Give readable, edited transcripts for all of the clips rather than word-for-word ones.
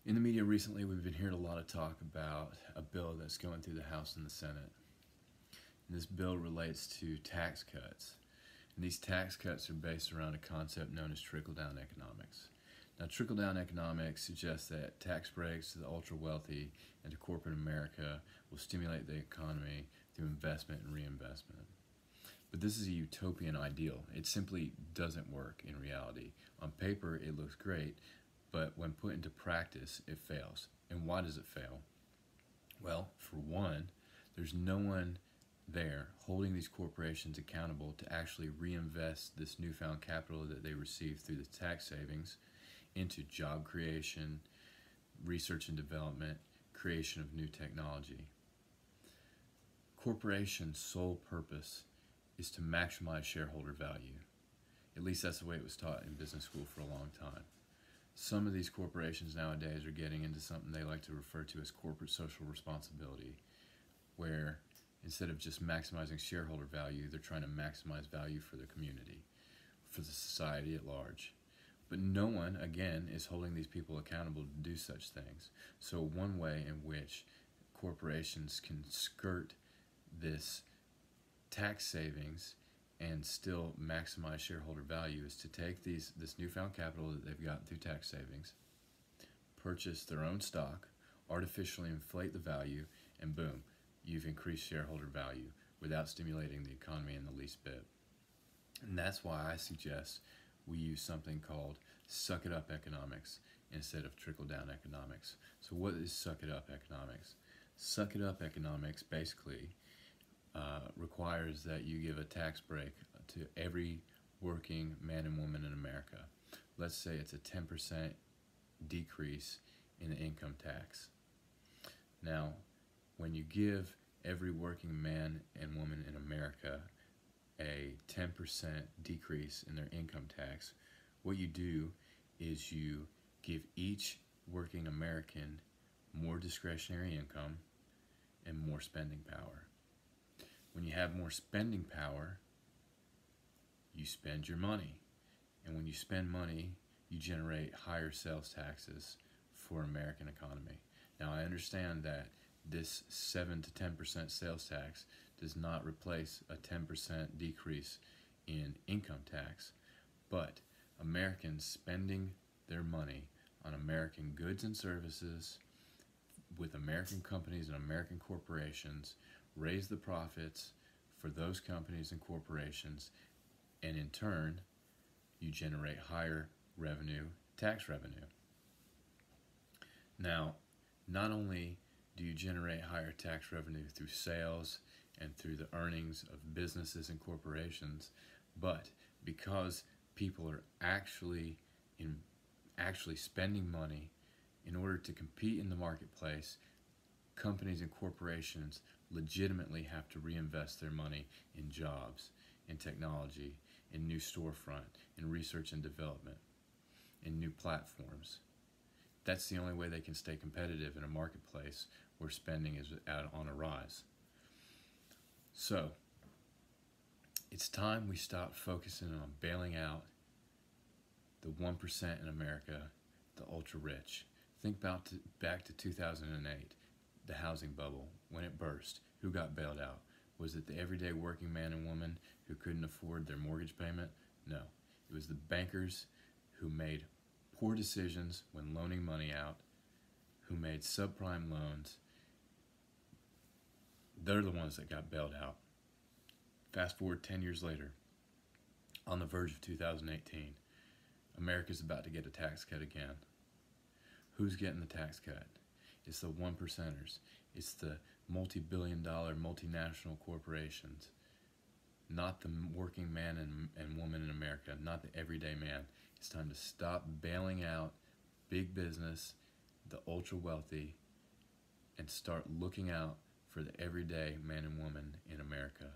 In the media recently, we've been hearing a lot of talk about a bill that's going through the House and the Senate. And this bill relates to tax cuts. And these tax cuts are based around a concept known as trickle-down economics. Now, trickle-down economics suggests that tax breaks to the ultra-wealthy and to corporate America will stimulate the economy through investment and reinvestment. But this is a utopian ideal. It simply doesn't work in reality. On paper, it looks great, but when put into practice, it fails. And why does it fail? Well, for one, there's no one there holding these corporations accountable to actually reinvest this newfound capital that they receive through the tax savings into job creation, research and development, creation of new technology. Corporations' sole purpose is to maximize shareholder value. At least that's the way it was taught in business school for a long time. Some of these corporations nowadays are getting into something they like to refer to as corporate social responsibility, where instead of just maximizing shareholder value, they're trying to maximize value for the community, for the society at large. But no one, again, is holding these people accountable to do such things. So one way in which corporations can skirt this tax savings and still maximize shareholder value is to take this newfound capital that they've gotten through tax savings, purchase their own stock, artificially inflate the value, and boom, you've increased shareholder value without stimulating the economy in the least bit. And that's why I suggest we use something called suck it up economics instead of trickle down economics. So what is suck it up economics? Suck it up economics basically requires that you give a tax break to every working man and woman in America. Let's say it's a 10% decrease in the income tax. Now, when you give every working man and woman in America a 10% decrease in their income tax, what you do is you give each working American more discretionary income and more spending power. When you have more spending power, you spend your money. And when you spend money, you generate higher sales taxes for American economy. Now, I understand that this 7 to 10% sales tax does not replace a 10% decrease in income tax, but Americans spending their money on American goods and services with American companies and American corporations raise the profits for those companies and corporations, and in turn, you generate higher revenue, tax revenue. Now, not only do you generate higher tax revenue through sales and through the earnings of businesses and corporations, but because people are actually spending money in order to compete in the marketplace, companies and corporations legitimately have to reinvest their money in jobs, in technology, in new storefront, in research and development, in new platforms. That's the only way they can stay competitive in a marketplace where spending is on a rise. So, it's time we stop focusing on bailing out the 1% in America, the ultra-rich. Think back to 2008, the housing bubble, when it burst. Who got bailed out? Was it the everyday working man and woman who couldn't afford their mortgage payment? No. It was the bankers who made poor decisions when loaning money out, who made subprime loans. They're the ones that got bailed out. Fast forward 10 years later, on the verge of 2018, America's about to get a tax cut again. Who's getting the tax cut? It's the one percenters. It's the multi-billion-dollar multinational corporations, not the working man and woman in America, not the everyday man. It's time to stop bailing out big business, the ultra-wealthy, and start looking out for the everyday man and woman in America.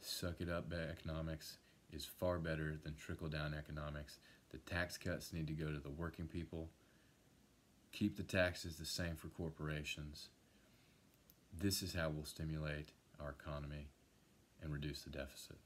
Suck it up economics is far better than trickle-down economics. The tax cuts need to go to the working people. Keep the taxes the same for corporations. This is how we'll stimulate our economy and reduce the deficit.